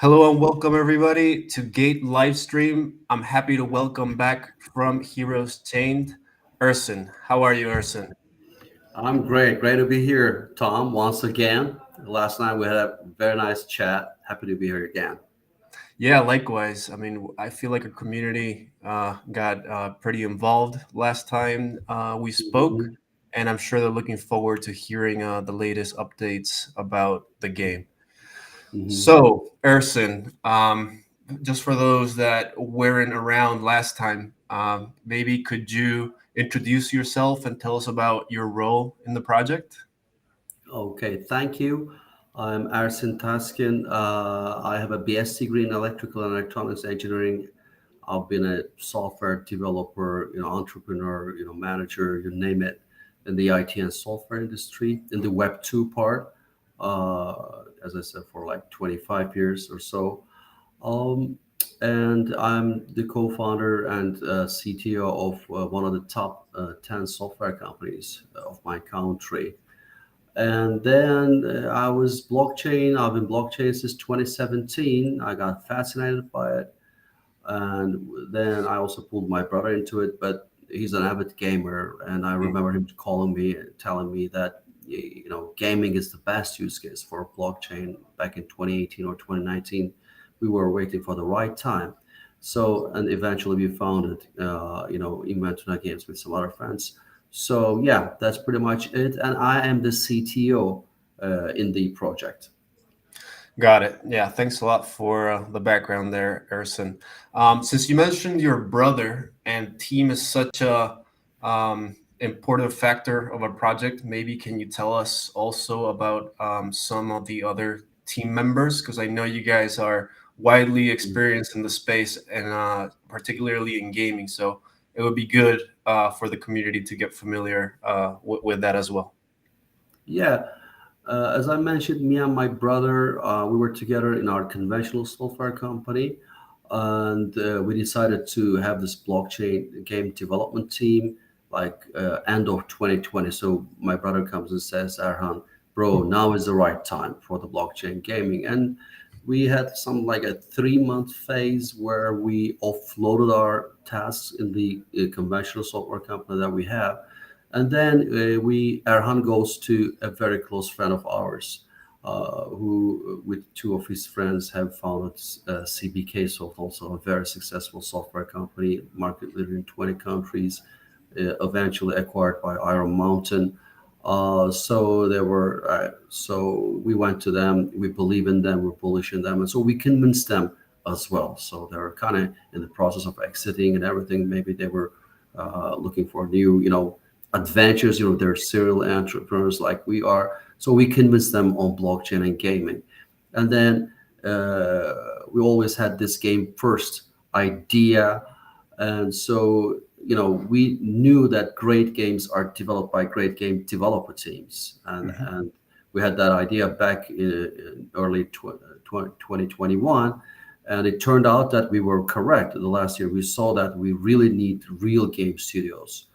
Hello and welcome everybody to Gate Livestream. I'm happy to welcome back from Heroes Chained, Ersin. How are you, Ersin? I'm great. Great to be here, Tom, once again. Last night we had a very nice chat. Happy to be here again. Yeah, likewise. I mean, I feel like a community got pretty involved last time we spoke, Mhm, and I'm sure they're looking forward to hearing the latest updates about the game. mhm. So, Ersin, just for those that weren't around last time, maybe could you introduce yourself and tell us about your role in the project? Okay, thank you. I'm Ersin Taskin. I have a BS degree in electrical and electronics engineering. I've been a software developer, entrepreneur, manager, you name it, in the IT and software industry, in the Web 2 part, as I said, for like 25 years or so. Um, and I'm the co-founder and CTO of one of the top 10 software companies of my country. And then I was blockchain. I've been blockchain since 2017. I got fascinated by it. And then I also pulled my brother into it, but he's an avid gamer. And I Mm. remember him calling me, telling me that, gaming is the best use case for blockchain back in 2018 or 2019. We were waiting for the right time. So, and eventually we founded, Inventor Games with some other friends. So, yeah, that's pretty much it. And I am the CTO in the project. Got it. Yeah, thanks a lot for the background there, Ersin. Since you mentioned your brother and team is such a important factor of a project, maybe can you tell us also about some of the other team members? Because I know you guys are widely experienced in the space and particularly in gaming. So it would be good for the community to get familiar with that as well. Yeah, as I mentioned, me and my brother, we were together in our conventional software company, and we decided to have this blockchain game development team like end of 2020. So my brother comes and says, Erhan, bro, now is the right time for the blockchain gaming. And we had some like a 3 month phase where we offloaded our tasks in the conventional software company that we have, and then Erhan goes to a very close friend of ours, who, with two of his friends, have founded CBK Soft, also a very successful software company, market leader in 20 countries, eventually acquired by Iron Mountain. So we went to them. We believe in them. We're bullish in them, and so we convinced them as well. So they were kind of in the process of exiting and everything. Maybe they were looking for new, adventures. They're serial entrepreneurs like we are. So we convinced them on blockchain and gaming. And then we always had this game first idea. And so, we knew that great games are developed by great game developer teams. And we had that idea back in early 2021. And it turned out that we were correct. The last year, we saw that we really need real game studios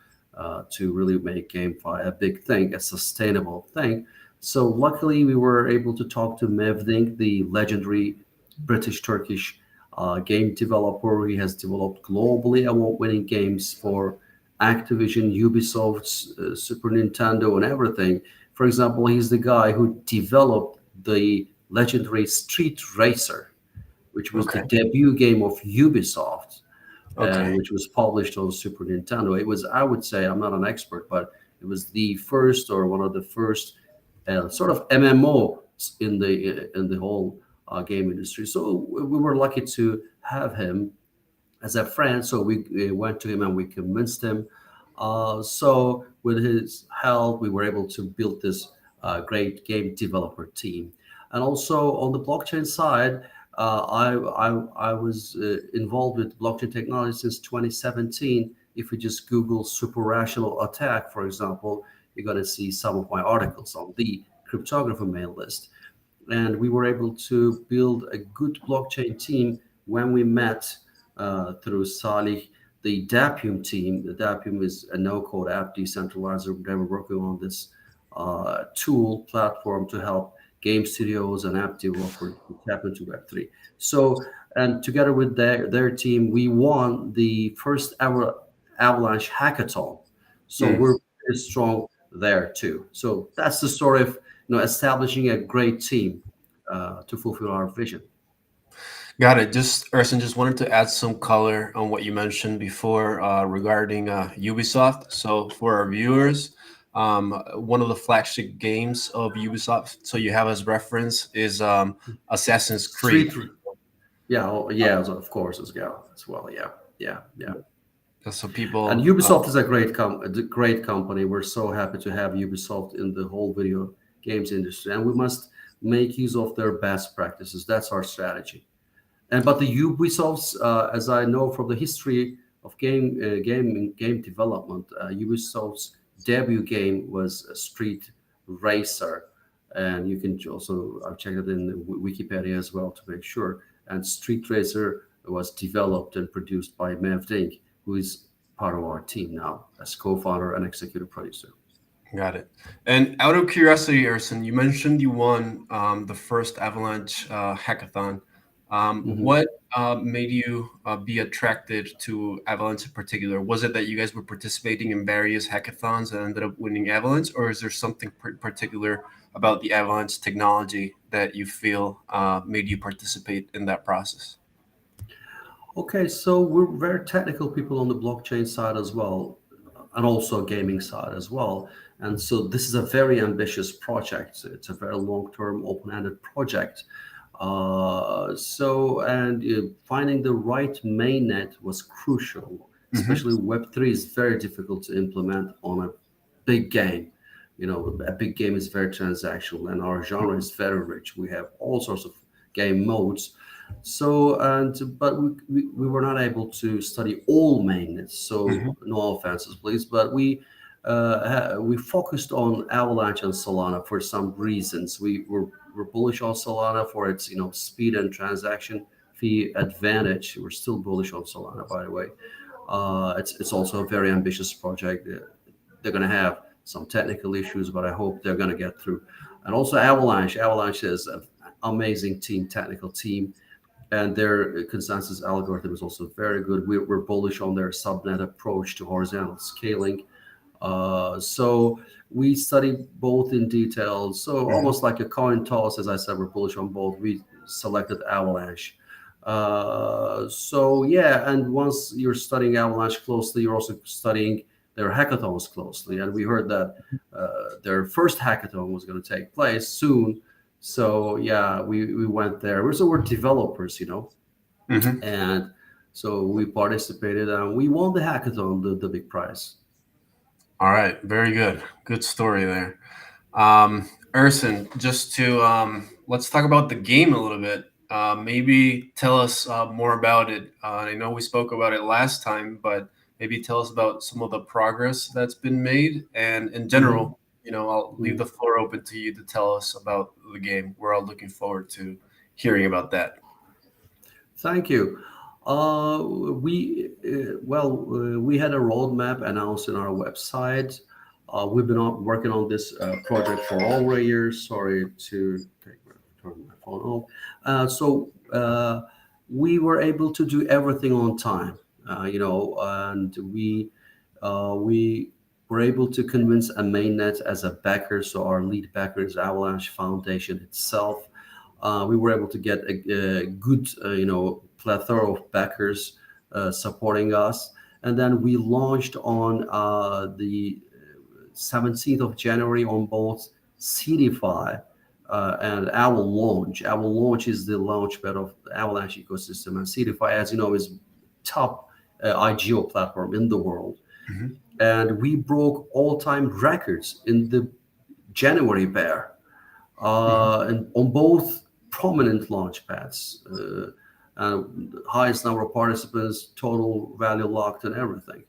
to really make GameFi a big thing, a sustainable thing. So luckily, we were able to talk to Mev Dinc, the legendary British-Turkish game developer. He has developed globally award-winning games for Activision, Ubisoft, Super Nintendo, and everything. For example, he's the guy who developed the legendary Street Racer, which was the Okay. debut game of Ubisoft, and Okay. which was published on Super Nintendo. It was, I would say, I'm not an expert, but it was the first or one of the first sort of MMO in the whole game industry. So we were lucky to have him as a friend. So we went to him and we convinced him. So with his help, we were able to build this great game developer team. And also on the blockchain side, I was involved with blockchain technology since 2017. If you just Google super rational attack, for example, you're going to see some of my articles on the cryptographer mail list. And we were able to build a good blockchain team when we met through Salih, the Dapium team. The Dapium is a no-code app decentralizer. They were working on this tool platform to help game studios and app developers to tap into Web3. So, and together with their team, we won the first ever Avalanche hackathon. So Mm. we're very strong there too. So that's the story of establishing a great team to fulfill our vision. Got it. Just Ersin, just wanted to add some color on what you mentioned before regarding Ubisoft. So for our viewers, one of the flagship games of Ubisoft, so you have as reference, is Assassin's Creed. Street, yeah, oh, yeah, of course as well. Yeah, yeah, yeah. So And people, Ubisoft is a great company. We're so happy to have Ubisoft in the whole video games industry, and we must make use of their best practices. That's our strategy. And but the Ubisofts, as I know from the history of game development, Ubisoft's debut game was Street Racer, and you can also I've checked it in Wikipedia as well to make sure. And Street Racer was developed and produced by Mev Dinc, who is part of our team now as co-founder and executive producer. got it. And out of curiosity, Ersin, you mentioned you won the first Avalanche hackathon. Mhm. What made you be attracted to Avalanche in particular? Was it that you guys were participating in various hackathons and ended up winning Avalanche, or is there something particular about the Avalanche technology that you feel made you participate in that process? Okay, so we're very technical people on the blockchain side as well, and also gaming side as well. And so this is a very ambitious project. It's a very long-term, open-ended project. Finding the right mainnet was crucial, Hmm. especially Web3 is very difficult to implement on a big game. A big game is very transactional, and our genre is very rich. We have all sorts of game modes. But we were not able to study all mainnets. So Hmm. no offenses, please, but we focused on Avalanche and Solana for some reasons. We're bullish on Solana for its speed and transaction fee advantage. We're still bullish on Solana, by the way. It's also a very ambitious project. They're going to have some technical issues, but I hope they're going to get through. And also Avalanche. Avalanche is an amazing team, technical team, and their consensus algorithm is also very good. We're bullish on their subnet approach to horizontal scaling. So we studied both in detail. So Hmm. almost like a coin toss, as I said, we're bullish on both. We selected Avalanche. So yeah, and once you're studying Avalanche closely, you're also studying their hackathons closely. And we heard that their first hackathon was going to take place soon. So yeah, we went there. We're developers, Hmm. and so we participated and we won the hackathon, the big prize. All right, very good. Good story there. Ersin, just to let's talk about the game a little bit. Maybe tell us more about it. I know we spoke about it last time, but maybe tell us about some of the progress that's been made. And in Mhm. general, I'll leave the floor open to you to tell us about the game. We're all looking forward to hearing about that. Thank you. We had a roadmap announced in our website. We've been working on this project for over a year. Sorry to turn my phone off. We were able to do everything on time, and we were able to convince a mainnet as a backer. So our lead backer is Avalanche Foundation itself. We were able to get a good, plethora of backers supporting us. And then we launched on the 17th of January on both CDFI and Owl Launch. Owl Launch is the launchpad of the Avalanche ecosystem, and CDFI, as you know, is top IGO platform in the world. Hmm. And we broke all-time records in the January bear Hmm. and on both prominent launch pads. Highest number of participants, total value locked, and everything.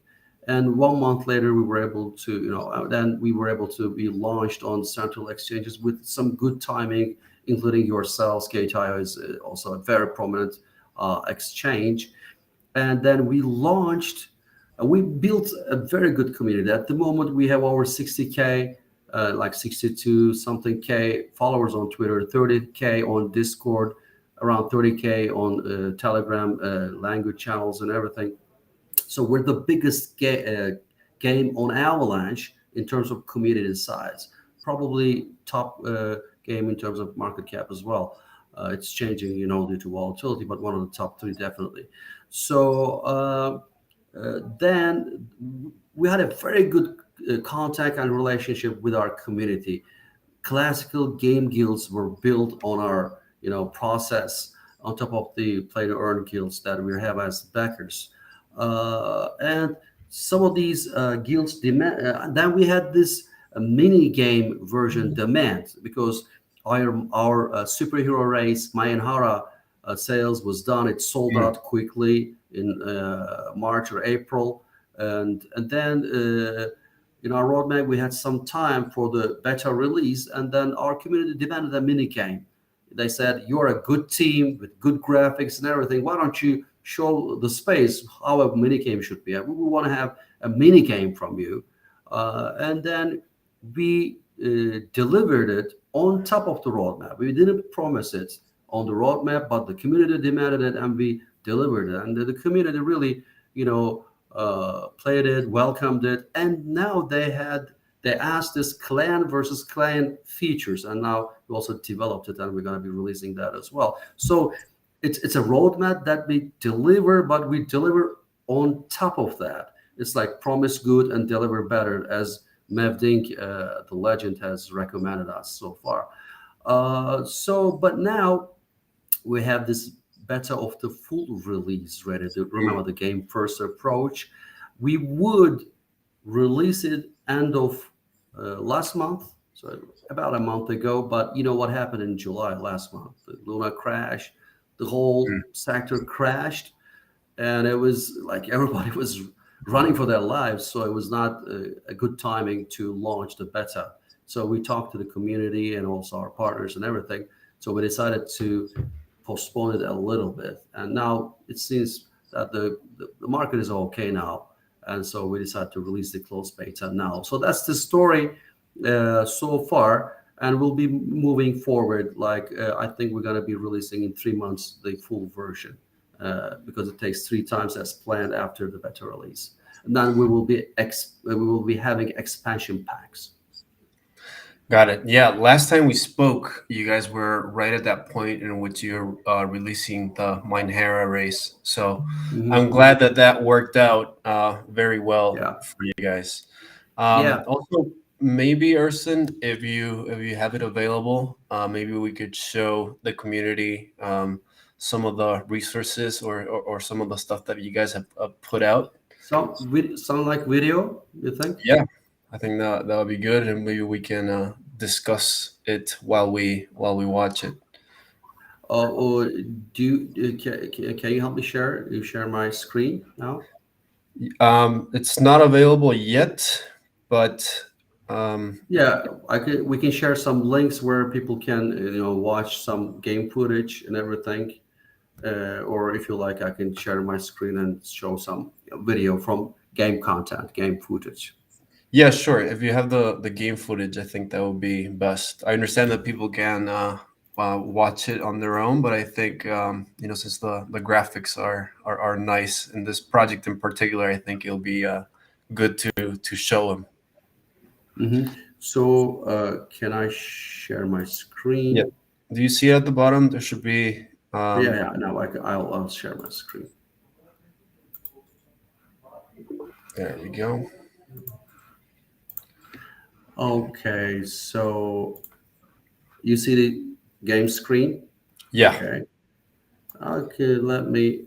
And 1 month later, we were able to, then we were able to be launched on central exchanges with some good timing, including yourselves. Gate.io is also a very prominent exchange. And then we built a very good community. At the moment, we have over 60K like 62 something K followers on Twitter, 30K on Discord, around 30K on Telegram language channels and everything. So we're the biggest game on Avalanche in terms of community size. Probably top game in terms of market cap as well. It's changing, due to volatility, but one of the top three definitely. So then we had a very good contact and relationship with our community. Classical game guilds were built on our process on top of the play to earn guilds that we have as backers, and some of these guilds demand. Then we had this mini game version demand because our superhero race Mayanhara sales was done. It sold Mm. out quickly in March or April, and then in our roadmap we had some time for the beta release, and then our community demanded a mini game. They said, you're a good team with good graphics and everything, why don't you show the space how a mini game should be? We want to have a mini game from you. And then we delivered it on top of the roadmap. We didn't promise it on the roadmap, but the community demanded it, and we delivered it. And the community really, played it, welcomed it, and now they asked this clan versus clan features, and now we also developed it, and we're going to be releasing that as well. So it's a roadmap that we deliver, but we deliver on top of that. It's like promise good and deliver better, as Mev Dinc, the legend, has recommended us so far. But now we have this beta of the full release ready. To remember the game first approach, we would release it end of last month, so about a month ago. But you know what happened in July last month? The Luna crash, the whole sector crashed, and it was like everybody was running for their lives. So it was not a good timing to launch the beta. So we talked to the community and also our partners and everything. So we decided to postpone it a little bit. And now it seems that the market is okay now. And so we decided to release the closed beta now. So that's the story so far. And we'll be moving forward. I think we're going to be releasing in 3 months the full version because it takes 3 times as planned after the beta release. And then we will be having expansion packs. Got it. Yeah, last time we spoke, you guys were right at that point in which you're releasing the Minehara race. So I'm Mm-hmm. glad that that worked out very well Yeah. for you guys. Yeah. Also, maybe Ersin, if you have it available, maybe we could show the community some of the resources or some of the stuff that you guys have put out. Sound like video, you think? Yeah, I think that would be good, and maybe we can discuss it while we watch it. Or can you help me share? You share my screen now? It's not available yet, but um, Yeah, we can share some links where people can watch some game footage and everything. Or if you like, I can share my screen and show some video from game content, game footage. yeah, sure. If you have the game footage, I think that would be best. I understand that people can watch it on their own, but I think since the graphics are nice in this project in particular, I think it'll be good to show them. So can I share my Yeah. screen? Do you see at the bottom? There should be. Yeah, yeah. No, I'll share my screen. There we go. Okay, so you see the game screen? Yeah. Okay. Okay, let me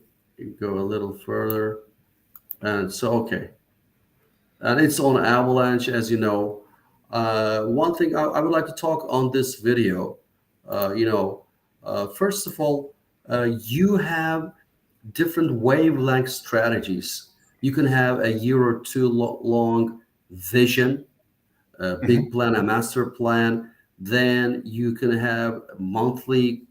go a little further. And so, okay. And it's on Avalanche, as you know. One thing I would like to talk on this video, first of all, you have different wavelength strategies. You can have a year or two long vision, a Hmm. big plan, a master plan. Then you can have monthly,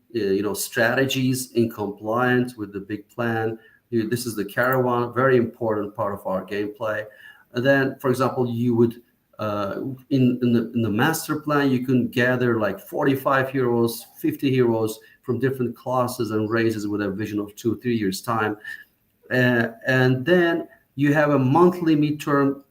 strategies in compliance with the big plan. This is the caravan, very important part of our gameplay. And then, for example, you would In the master plan, you can gather like 45 heroes, 50 heroes from different classes and races with a vision of 2 3 years time. And then you have a monthly midterm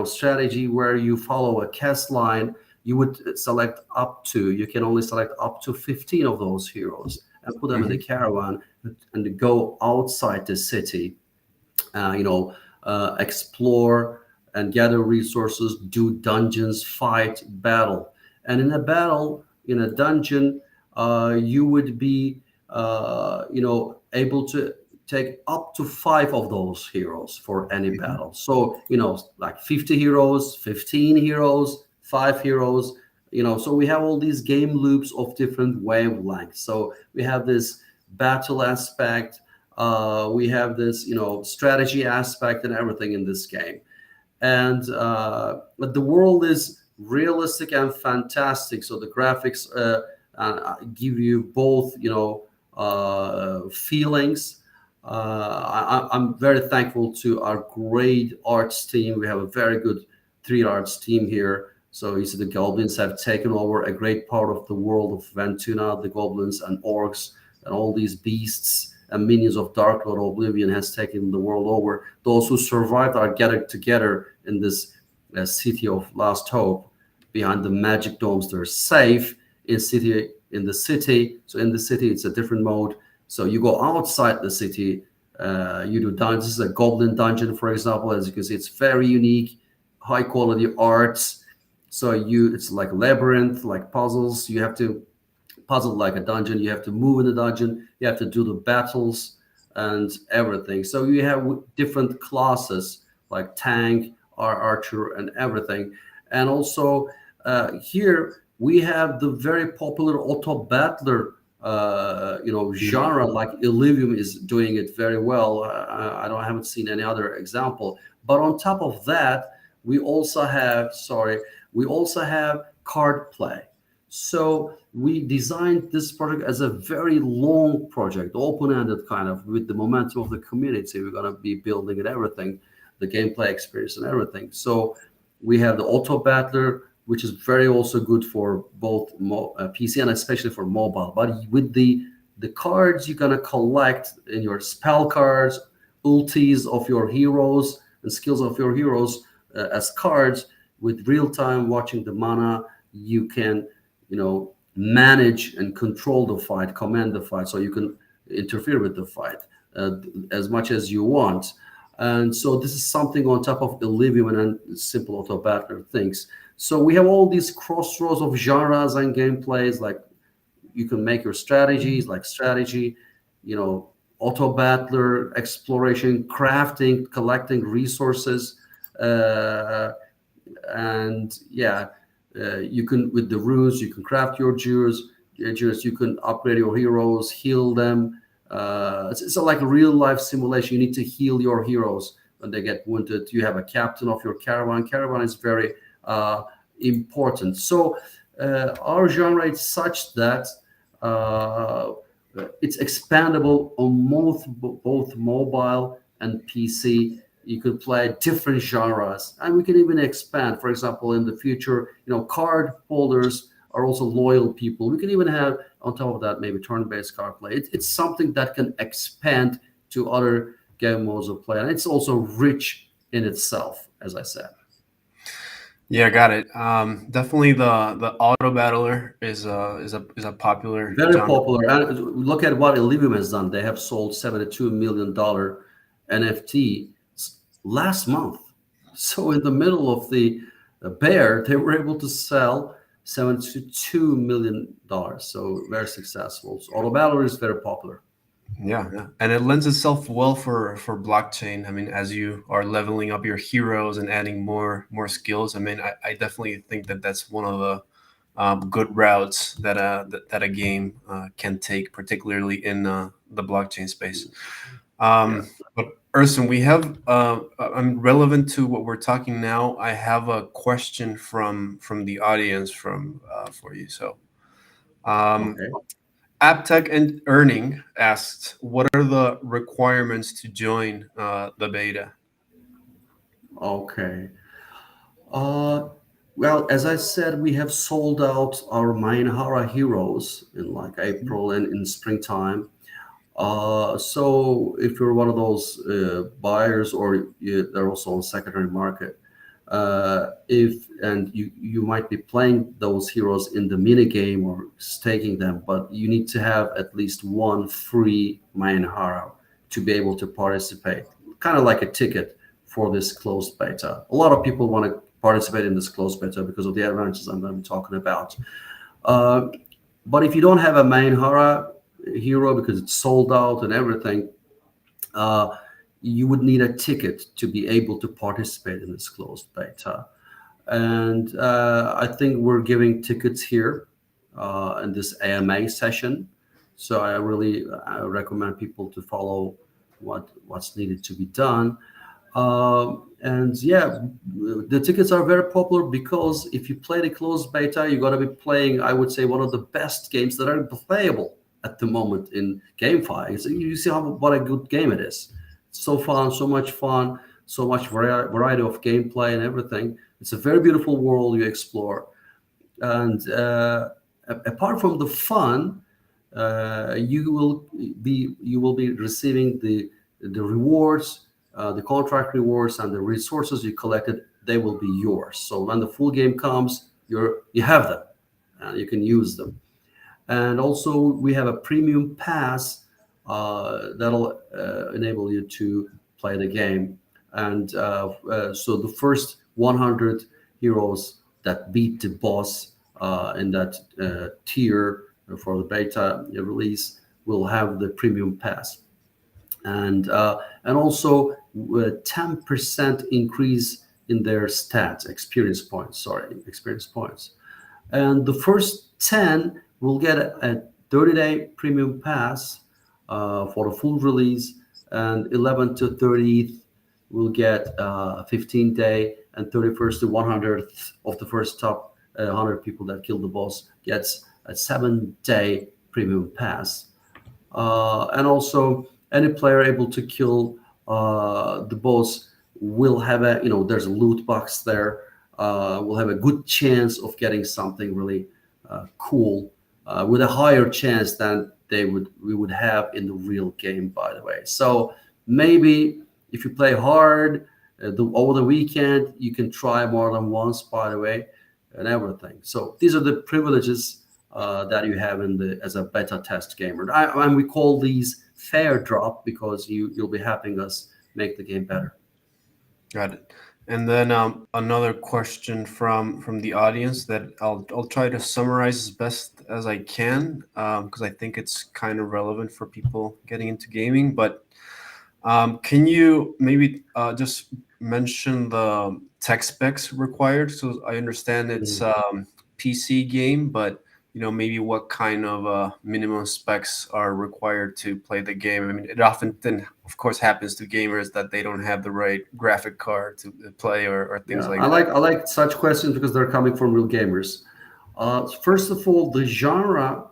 strategy where you follow a cast line. You would select up to, you can only select up to 15 of those heroes and put them in the Hmm. caravan and go outside the city, explore and gather resources, do dungeons, fight, battle. And in a battle, in a dungeon, you would be, able to take up to 5 of those heroes for any Hmm. battle. So, like 50 heroes, 15 heroes, 5 heroes. So we have all these game loops of different wavelengths. So we have this battle aspect, we have this strategy aspect and everything in this game. And but the world is realistic and fantastic, so the graphics give you both feelings. I'm very thankful to our great arts team. We have a very good 3D arts team here. So you see the goblins have taken over a great part of the world of Ventuna. The goblins and orcs and all these beasts and minions of Dark Lord Oblivion has taken the world over. Those who survived are gathered together in this city of Last Hope behind the magic domes. They're safe in the city. So in the city, it's a different mode. So you go outside the city. You do dungeons. This is a goblin dungeon, for example. As you can see, it's very unique, high quality arts. So it's like labyrinth, like puzzles. You have to puzzle like a dungeon. You have to move in the dungeon. You have to do the battles and everything. So you have different classes like tank, archer, and everything. And also here we have the very popular auto battler genre, like Illivium is doing it very well. I haven't seen any other example. But on top of that, we also have card play. So we designed this project as a very long project, open-ended kind of, with the momentum of the community. We're going to be building and everything, the gameplay experience and everything. So we have the auto battler, which is very also good for both PC and especially for mobile. But with the cards you're gonna collect in your spell cards, ultis of your heroes, and skills of your heroes as cards, with real time watching the mana, you can manage and control the fight, command the fight, so you can interfere with the fight uh, as much as you want. And so this is something on top of Illivium and simple auto battler things. So we have all these crossroads of genres and gameplays. Like you can make your strategies, like strategy, auto battler, exploration, crafting, collecting resources, uh, and yeah, you can, with the runes, you can craft your jewels, you can upgrade your heroes, heal them. It's like a real life simulation. You need to heal your heroes when they get wounded. You have a captain of your caravan. Caravan is very important. So our genre is such that uh, it's expandable on both mobile and PC. You could play different genres, and we can even expand. For example, in the future, card holders are also loyal people. We can even have, on top of that, maybe turn-based card play. It's something that can expand to other game modes of play, and it's also rich in itself, as I said. Yeah, got it. Definitely the auto battler is a popular Very genre. popular. And look at what Illivium has done. They have sold $72 million NFT last month. So in the middle of the bear, they were able to sell $72 million. So very successful. So Auto Battle is very popular. Yeah, yeah, and it lends itself well for blockchain. I mean, as you are leveling up your heroes and adding more skills, I mean, I definitely think that that's one of the good routes that a game can take, particularly in the blockchain space. Yeah. But Ersin, we have relevant to what we're talking now. I have a question from the audience from for you. So. Um, Okay. AppTech and Earning asked, "What are the requirements to join the beta?" Okay. Uh, well, as I said, we have sold out our Mainhara heroes in like April and in springtime. So if you're one of those buyers, or they're also on secondary market, if and you might be playing those heroes in the mini game or staking them, but you need to have at least one free Mainhara to be able to participate, kind of like a ticket for this closed beta. A lot of people want to participate in this closed beta because of the advantages I'm going to be talking about. Uh, but if you don't have a main hero because it's sold out and everything, uh, you would need a ticket to be able to participate in this closed beta. And I think we're giving tickets here in this AMA session. So I recommend people to follow what's needed to be done. And yeah, the tickets are very popular because if you play the closed beta, you got to be playing, I would say, one of the best games that are playable at the moment in GameFi. So you see what a good game it is. So fun, so much fun, so much variety of gameplay and everything. It's a very beautiful world you explore. And apart from the fun, you will be receiving the rewards, the contract rewards, and the resources you collected. They will be yours. So when the full game comes, you have them, and you can use them. And also we have a premium pass that'll enable you to play the game. And so the first 100 heroes that beat the boss in that tier for the beta release will have the premium pass. And also 10% increase in their stats, experience points. And the first 10 will get a 30-day premium pass for the full release, and 11 to 30th will get 15-day, and 31st to 100th of the first top 100 people that kill the boss gets a 7-day premium pass. And also, any player able to kill the boss will have there's a loot box there. Will have a good chance of getting something really cool with a higher chance than we would have in the real game, by the way. So maybe if you play hard over the weekend, you can try more than once, by the way, and everything. So these are the privileges that you have as a beta test gamer. And we call these fair drop because you'll be helping us make the game better. Got it. And then another question from the audience that I'll try to summarize as best as I can because I think it's kind of relevant for people getting into gaming. But can you maybe just mention the tech specs required? So I understand it's Mhm. PC game, but maybe what kind of minimum specs are required to play the game. I mean, it often then, of course, happens to gamers that they don't have the right graphic card to play or things Yeah, like that. I like such questions because they're coming from real gamers. First of all, the genre,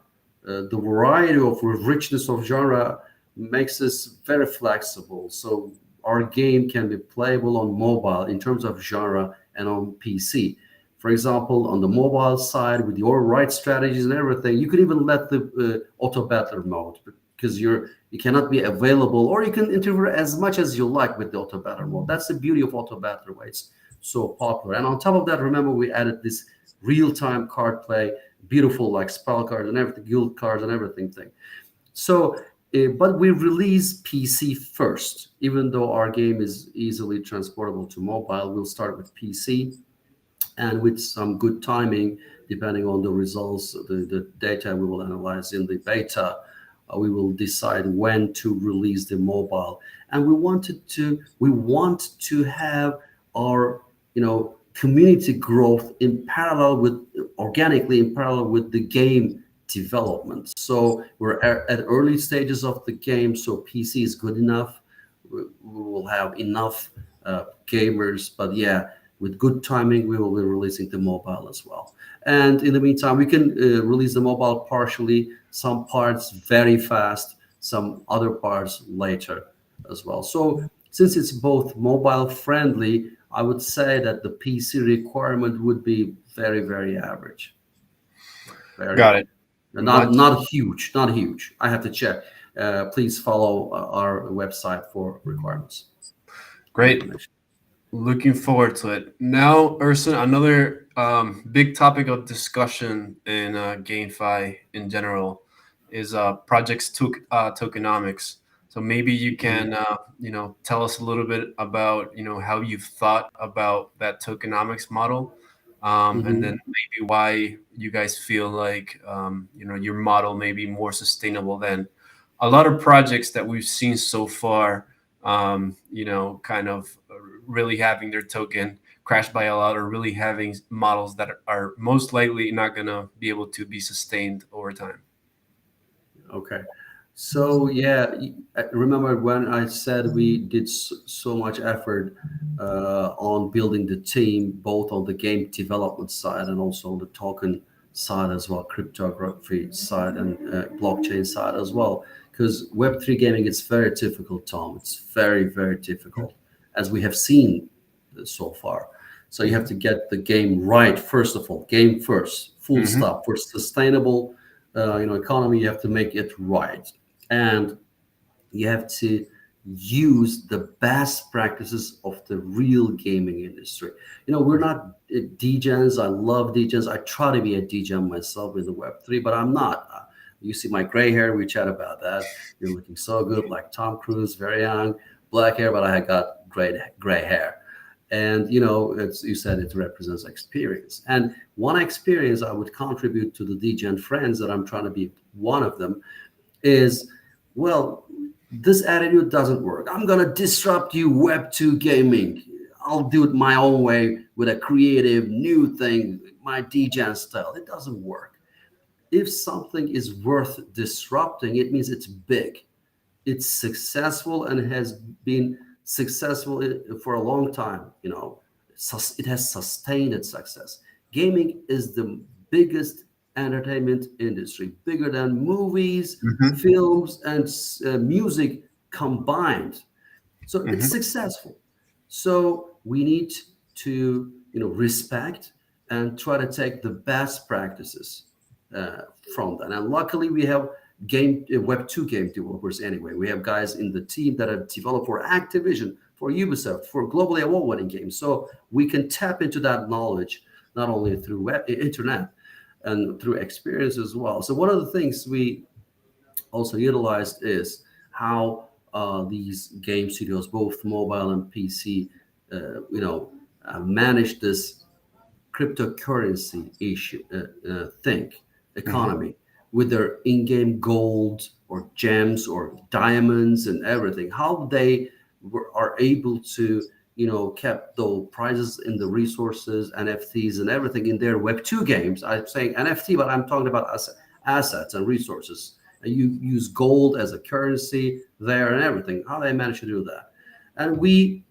the variety of richness of genre makes us very flexible. So our game can be playable on mobile in terms of genre and on PC. For example, on the mobile side, with your right strategies and everything, you could even let the auto battler mode because you cannot be available, or you can interfere as much as you like with the auto battler mode. That's the beauty of auto battler, why it's so popular. And on top of that, remember we added this real-time card play, beautiful like spell cards and everything, guild cards and everything thing. So, but we release PC first, even though our game is easily transportable to mobile. We'll start with PC, and with some good timing, depending on the results, the data we will analyze in the beta, we will decide when to release the mobile. And we want to have our community growth in parallel with organically in parallel with the game development. So we're at early stages of the game, so PC is good enough. We will have enough gamers, but yeah, with good timing, we will be releasing the mobile as well. And in the meantime, we can release the mobile partially, some parts very fast, some other parts later as well. So since it's both mobile friendly, I would say that the PC requirement would be very, very average. Got Very it. not Much not huge, not huge. I have to check. Please follow our website for requirements and great. information. Looking forward to it. Now, Urson, another big topic of discussion in GameFi in general is projects tokenomics. So maybe you Mhm. can, tell us a little bit about, how you've thought about that tokenomics model, and then Mhm. maybe why you guys feel like, your model may be more sustainable than a lot of projects that we've seen so far. Kind of really having their token crashed by a lot, or really having models that are most likely not going to be able to be sustained over time. Okay. So yeah, remember when I said we did so much effort on building the team, both on the game development side and also on the token side as well, cryptography side and blockchain side as well. Because Web3 gaming is very difficult, Tom. It's very, very difficult, as we have seen so far. So you have to get the game right first of all, game first, full Hmm. stop. For sustainable, economy, you have to make it right, and you have to use the best practices of the real gaming industry. We're not degens. I love degens. I try to be a degen myself in the Web3, but I'm not. You see my gray hair. We chat about that. You're looking so good, like Tom Cruise, very young, black hair, but I got great gray hair. And it's, you said it represents experience. And one experience I would contribute to the degen friends, that I'm trying to be one of them, is, well, this attitude doesn't work. I'm going to disrupt you, Web2 gaming. I'll do it my own way with a creative new thing, my degen style. It doesn't work. If something is worth disrupting, it means it's big, it's successful, and has been successful for a long time. It has sustained its success. Gaming is the biggest entertainment industry, bigger than movies, Hmm. films, and music combined. So it's Hmm. successful. So we need to respect and try to take the best practices uh, from that. And luckily, we have Web2 game developers anyway. We have guys in the team that have developed for Activision, for Ubisoft, for globally award-winning games. So we can tap into that knowledge not only through internet and through experience as well. So one of the things we also utilized is how these game studios, both mobile and PC, manage this cryptocurrency issue think Hmm. economy with their in-game gold or gems or diamonds and everything, how they are able to kept the prices in the resources, NFTs and everything in their Web2 games. I'm saying NFT, but I'm talking about assets and resources, and you use gold as a currency there and everything, how they manage to do that. And we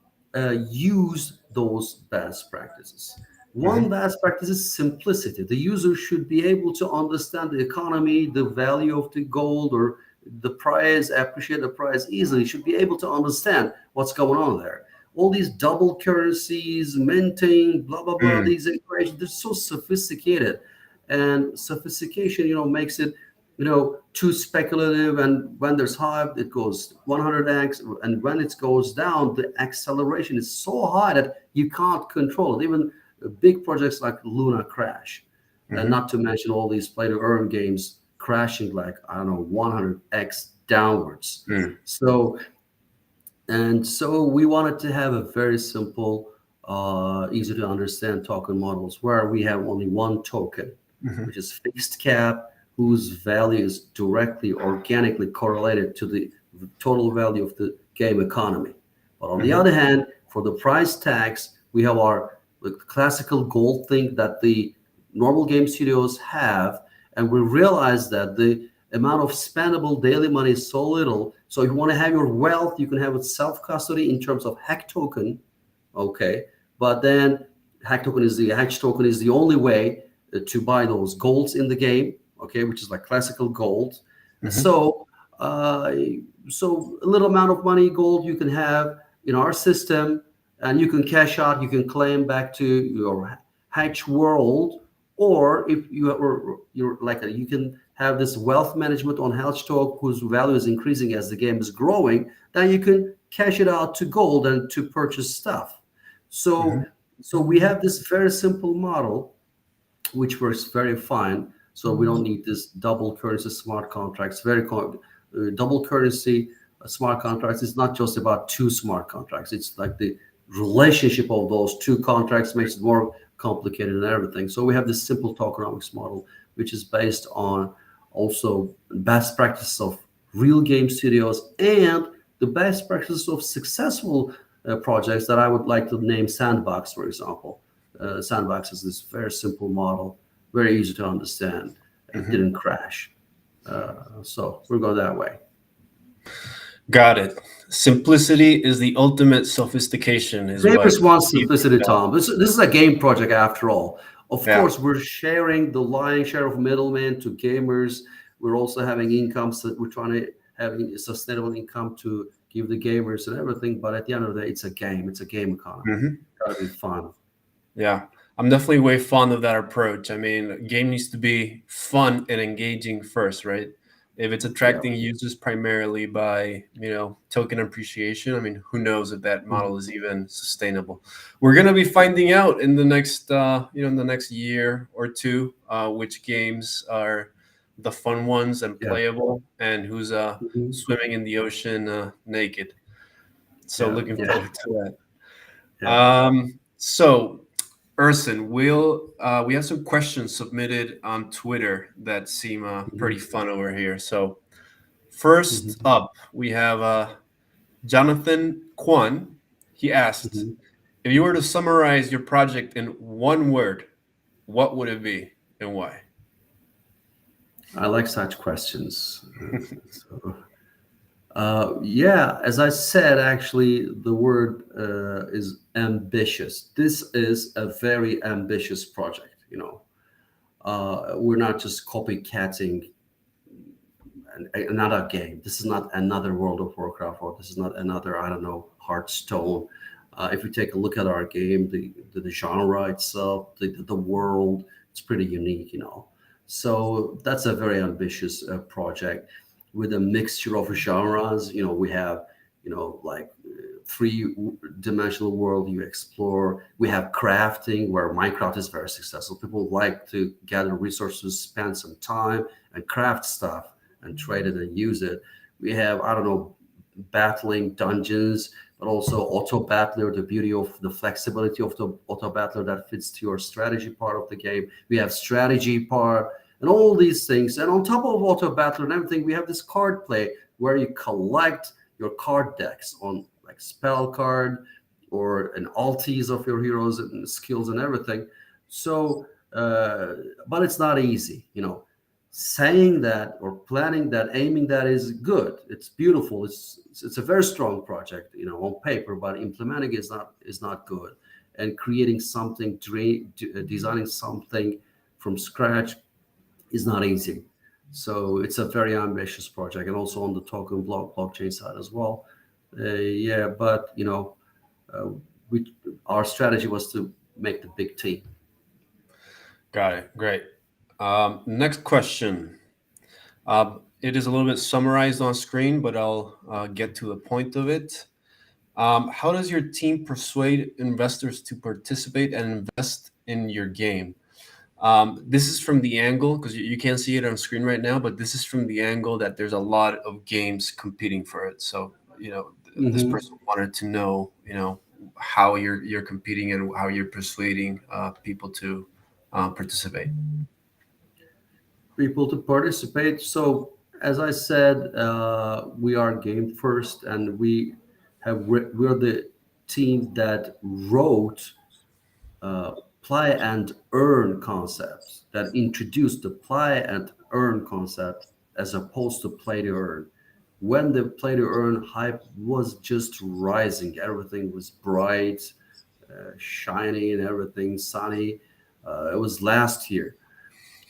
use those best practices. One Hmm. best practice is simplicity. The user should be able to understand the economy, the value of the gold, or the price, appreciate the price easily, should be able to understand what's going on there. All these double currencies, minting, blah, blah, blah, Mm. these equations, they're so sophisticated. And sophistication, makes it, too speculative. And when there's hype, it goes 100x. And when it goes down, the acceleration is so high that you can't control it. Even big projects like Luna crash, and Hmm. not to mention all these play to earn games crashing like, I don't know, 100x downwards. Mm. So we wanted to have a very simple, easy to understand token models where we have only one token, Hmm. which is fixed cap, whose value is directly organically correlated to the total value of the game economy. But on the Hmm. other hand, for the price tags, we have our classical gold thing that the normal game studios have, and we realize that the amount of spendable daily money is so little. So if you want to have your wealth, you can have it self custody in terms of hack token, okay? But then hack token is the only way to buy those golds in the game, okay, which is like classical gold. Hmm. So uh, so a little amount of money gold you can have in our system, and you can cash out, you can claim back to your hatch world, or if you are you're like you can have this wealth management on hatch talk whose value is increasing as the game is growing, then you can cash it out to gold and to purchase stuff. So Mhm. we have this very simple model which works very fine. So we don't need this double currency smart contracts. Double currency smart contracts is not just about two smart contracts. It's like the relationship of those two contracts makes it more complicated and everything. So we have this simple tokenomics model, which is based on also best practices of real game studios and the best practices of successful projects that I would like to name Sandbox, for example. Sandbox is this very simple model, very easy to understand. It Mhm. didn't crash. So we're going that way. Got it. Simplicity is the ultimate sophistication, is what Gamers want you simplicity, know. Tom. This is a game project after all. Of Yeah. course, we're sharing the lion's share of middlemen to gamers. We're also having incomes that we're trying to have sustainable income to give the gamers and everything. But at the end of the day, it's a game. It's a game economy. Mhm. Gotta be fun. Yeah. I'm definitely way fond of that approach. I mean, a game needs to be fun and engaging first, right? If it's Yeah. attracting users primarily by, token appreciation, I mean, who knows if that Mhm. model is even sustainable? We're gonna be finding out in the next, in the next year or two, which games are the fun ones and Yeah. playable, and who's Mhm. swimming in the ocean naked. So Yeah. looking Yeah. forward to that. Yeah. So Ersin, we have some questions submitted on Twitter that seem pretty Mhm. fun over here. So first Mhm. up, we have Jonathan Kwan. He asked, Mhm. if you were to summarize your project in one word, what would it be and why? I like such questions. So, yeah, as I said, actually, the word is ambitious. This is a very ambitious project. We're not just copycatting another game. This is not another World of Warcraft, or this is not another, I don't know, Hearthstone. If you take a look at our game, the genre itself, the world, it's pretty unique. So that's a very ambitious project with a mixture of genres. We have, like three-dimensional world you explore. We have crafting, where Minecraft is very successful. People like to gather resources, spend some time, and craft stuff and trade it and use it. We have, I don't know, battling dungeons, but also auto battler, the beauty of the flexibility of the auto battler that fits to your strategy part of the game. We have strategy part and all these things. And on top of auto battler and everything, we have this card play where you collect your card decks on like spell card or an altis of your heroes and skills and everything. So, but it's not easy. Saying that or planning that, aiming that is good. It's beautiful. It's a very strong project, on paper, but implementing is not good. And creating something, designing something from scratch is not easy. So it's a very ambitious project, and also on the token blockchain side as well. Yeah, but uh, we our strategy was to make the big team. Got it. Great. Next question. It is a little bit summarized on screen, but I'll get to the point of it. How does your team persuade investors to participate and invest in your game? This is from the angle, because you can't see it on screen right now, but this is from the angle that there's a lot of games competing for it. So, this Hmm. person wanted to know, how you're competing and how you're persuading people to participate. People to participate. So, as I said, we are game first, and we're the team that wrote play and earn concepts, that introduced the play and earn concept as opposed to play to earn. When the play to earn hype was just rising, everything was bright, shiny, and everything sunny. It was last year.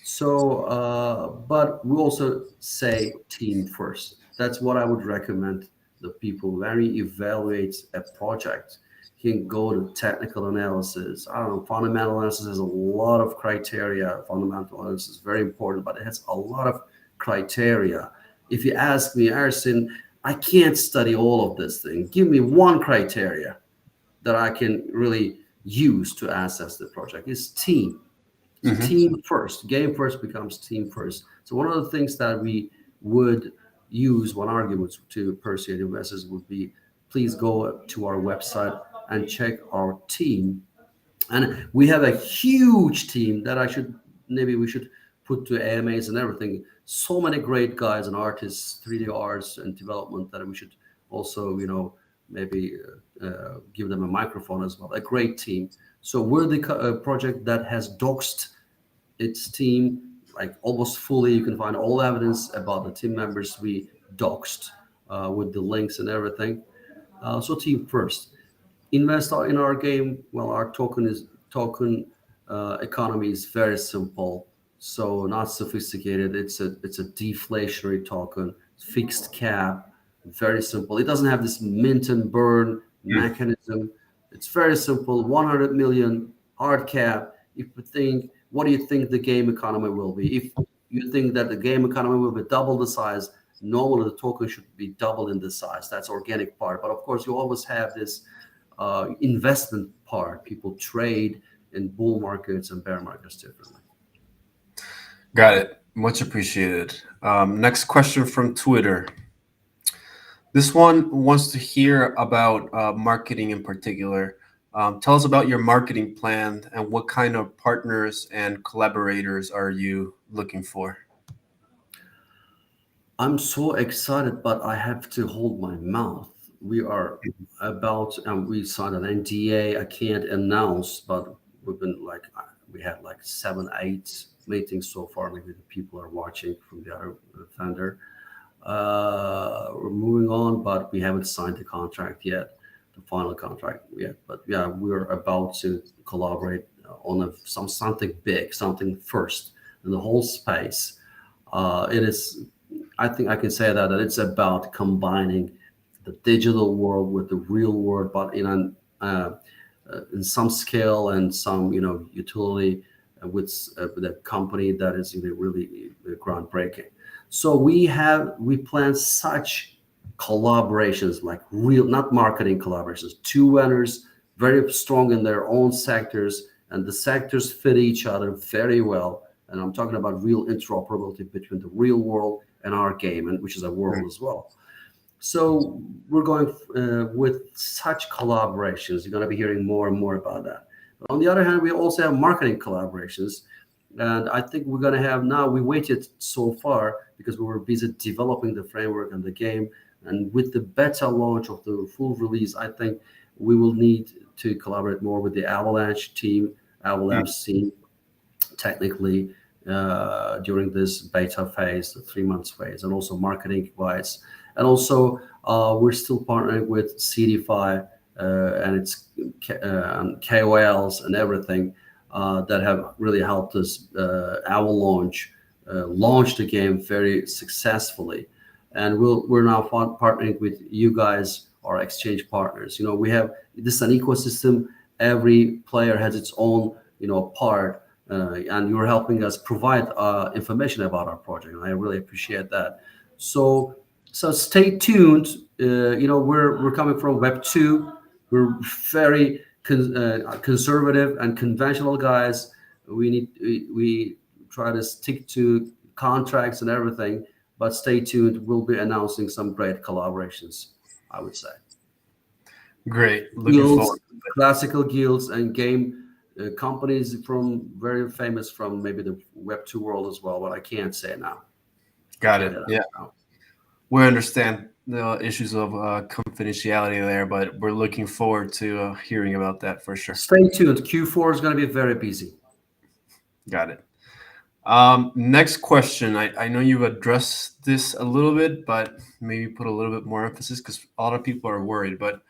So, but we also say team first. That's what I would recommend the people when we evaluate a project. You can go to technical analysis. I don't know, fundamental analysis has a lot of criteria. Fundamental analysis is very important, but it has a lot of criteria. If you ask me, Ersin, I can't study all of this thing. Give me one criteria that I can really use to assess the project. It's team. So Hmm. team first. Game first becomes team first. So one of the things that we would use one argument to persuade investors would be, please go to our website and check our team. And we have a huge team that maybe we should put to AMAs and everything. So many great guys and artists, 3D arts and development, that we should also, maybe give them a microphone as well. A great team. So we're the project that has doxed its team like almost fully. You can find all evidence about the team members we doxed, with the links and everything. So team first. Invest in our game. Well, our token economy is very simple, so not sophisticated. It's a deflationary token, fixed cap, very simple. It doesn't have this mint and burn mechanism. It's very simple. 100 million hard cap. If you think, what do you think the game economy will be? If you think that the game economy will be double the size, normally the token should be double in the size. That's organic part. But of course, you always have this investment part. People trade in bull markets and bear markets differently. Got it. Much appreciated. Next question from Twitter. This one wants to hear about marketing in particular. Tell us about your marketing plan and what kind of partners and collaborators are you looking for? I'm so excited, but I have to hold my mouth. We are about, and we signed an NDA. I can't announce, but we've been like, we had like 7, 8 meetings so far. Maybe the people are watching from the other vendor. We're moving on, but we haven't signed the contract yet, the final contract yet. But yeah, we're about to collaborate on something big, something first in the whole space. It is, I think I can say that it's about combining the digital world with the real world, but in some scale and some utility, with a company that is really groundbreaking. So we plan such collaborations, like real, not marketing collaborations. Two vendors very strong in their own sectors, and the sectors fit each other very well. And I'm talking about real interoperability between the real world and our game, and which is a world as well. So we're going with such collaborations. You're going to be hearing more and more about that. But on the other hand, we also have marketing collaborations. And I think we're going to have now, we waited so far because we were busy developing the framework and the game. And with the beta launch of the full release, I think we will need to collaborate more with the Avalanche team, Avalanche team, technically, during this beta phase, the 3 months phase, and also marketing wise. And also, we're still partnering with CDFI and its KOLs and everything that have really helped us Avalanche launch the game very successfully. And we're now partnering with you guys, our exchange partners. We have this is an ecosystem. Every player has its own part, and you're helping us provide information about our project. And I really appreciate that. So stay tuned. We're coming from Web 2. We're very conservative and conventional guys. We try to stick to contracts and everything, but stay tuned. We'll be announcing some great collaborations, I would say. Great. Looking Guilds, forward. classical guilds, and game companies from very famous from maybe the Web 2 world as well, but I can't say now. Got Can't it. Yeah. We understand the issues of confidentiality there, but we're looking forward to hearing about that for sure. Stay tuned. Q4 is going to be very busy. Got it. Next question. I know you've addressed this a little bit, but maybe put a little bit more emphasis because a lot of people are worried. But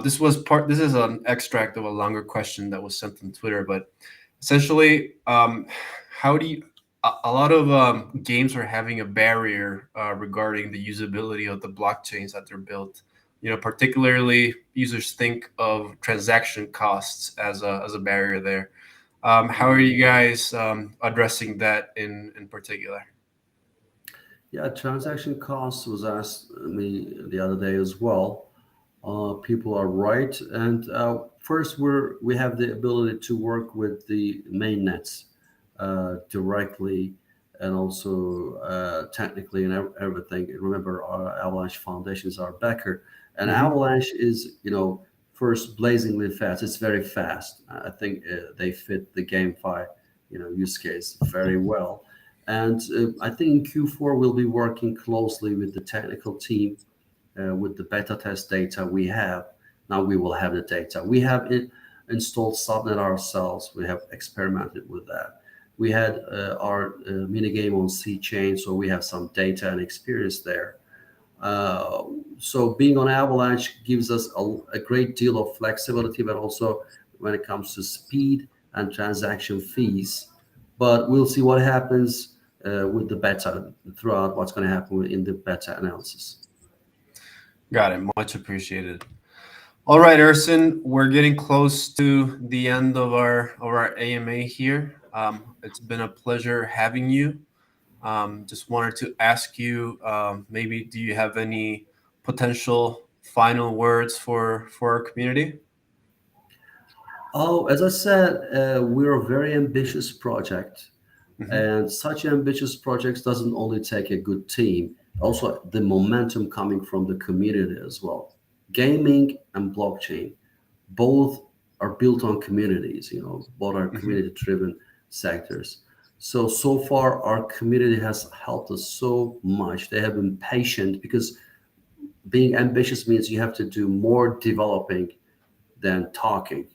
this is an extract of a longer question that was sent on Twitter. But essentially, how do you? A lot of games are having a barrier regarding the usability of the blockchains that they're built particularly users think of transaction costs as a barrier there. How are you guys addressing that in particular? Yeah, transaction costs was asked me the other day as well. People are right, and first we have the ability to work with the main nets directly, and also technically and everything. Remember, our Avalanche Foundation is our backer, and Hmm. Avalanche is first blazingly fast. It's very fast. I think they fit the GameFi use case very well. And I think in Q4 we'll be working closely with the technical team with the beta test data we have. Now we will have the data. We have installed subnet ourselves. We have experimented with that. We had our mini game on C chain, so we have some data and experience there. Uh, so being on Avalanche gives us a great deal of flexibility, but also when it comes to speed and transaction fees. But we'll see what happens with the beta throughout what's going to happen in the beta analysis. Got it. Much appreciated. All right, Ersin, we're getting close to the end of our AMA here. It's been a pleasure having you. Just wanted to ask you, maybe do you have any potential final words for our community? Oh, as I said, we're a very ambitious project, Hmm. and such ambitious projects doesn't only take a good team, also the momentum coming from the community as well. Gaming and blockchain both are built on communities, both are Hmm. community driven sectors. So far our community has helped us so much. They have been patient because being ambitious means you have to do more developing than talking.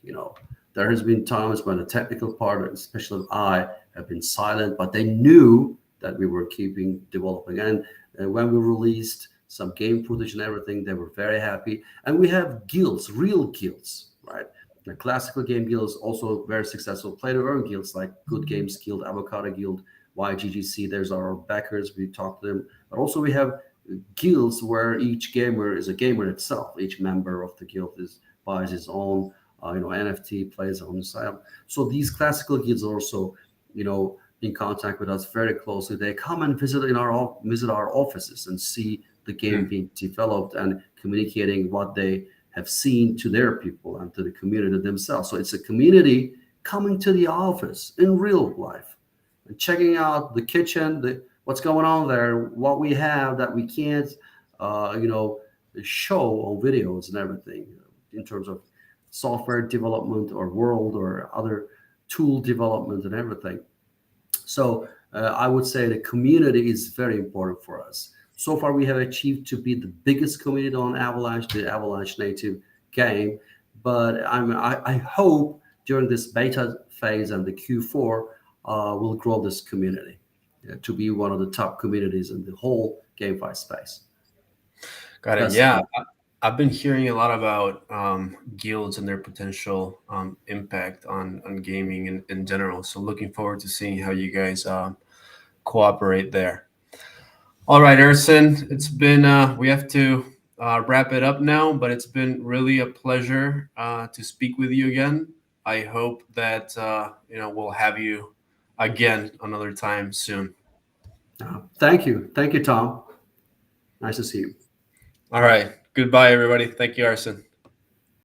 There has been times when the technical part, especially I, have been silent, but they knew that we were keeping developing. And when we released some game footage and everything, they were very happy. And we have guilds, real guilds, right? The classical game guild is also very successful. Play to earn guilds like Good Games Guild, Avocado Guild, YGGC. There's our backers. We talk to them. But also we have guilds where each gamer is a gamer itself. Each member of the guild buys his own NFT, plays on the side. So these classical guilds are also in contact with us very closely. They come and visit our offices and see the game being developed and communicating what they have seen to their people and to the community themselves. So it's a community coming to the office in real life and checking out the kitchen, what's going on there, what we have that we can't, uh, you know, show on videos and everything in terms of software development or world or other tool development and everything. So I would say the community is very important for us. So far, we have achieved to be the biggest community on Avalanche, the Avalanche native game. But I hope during this beta phase and the Q4, we'll grow this community to be one of the top communities in the whole GameFi space. Got it. Best of Yeah, luck. I've been hearing a lot about guilds and their potential impact on gaming in general. So looking forward to seeing how you guys cooperate there. All right, Ersin, it's been we have to wrap it up now, but it's been really a pleasure to speak with you again. I hope that we'll have you again another time soon. Thank you. Thank you, Tom. Nice to see you. All right, goodbye, everybody. Thank you, Ersin.